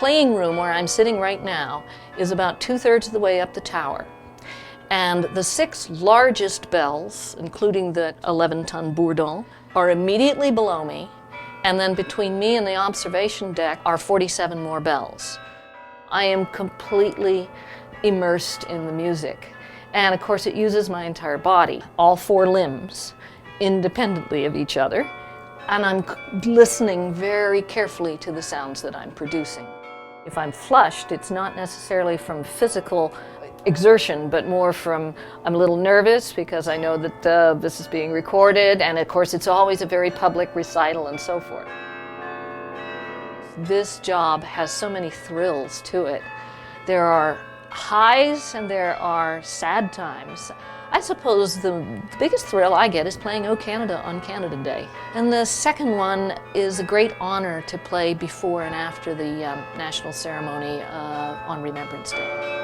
playing room where I'm sitting right now is about 2/3 of the way up the tower. And the 6 largest bells, including the 11-ton bourdon, are immediately below me. And then between me and the observation deck are 47 more bells. I am completely immersed in the music. And of course it uses my entire body, all 4 limbs, independently of each other. And I'm listening very carefully to the sounds that I'm producing. If I'm flushed, it's not necessarily from physical exertion, but more from, I'm a little nervous because I know that this is being recorded, and of course it's always a very public recital and so forth. This job has so many thrills to it. There are highs and there are sad times. I suppose the biggest thrill I get is playing O Canada on Canada Day. And the second one is a great honor to play before and after the national ceremony on Remembrance Day.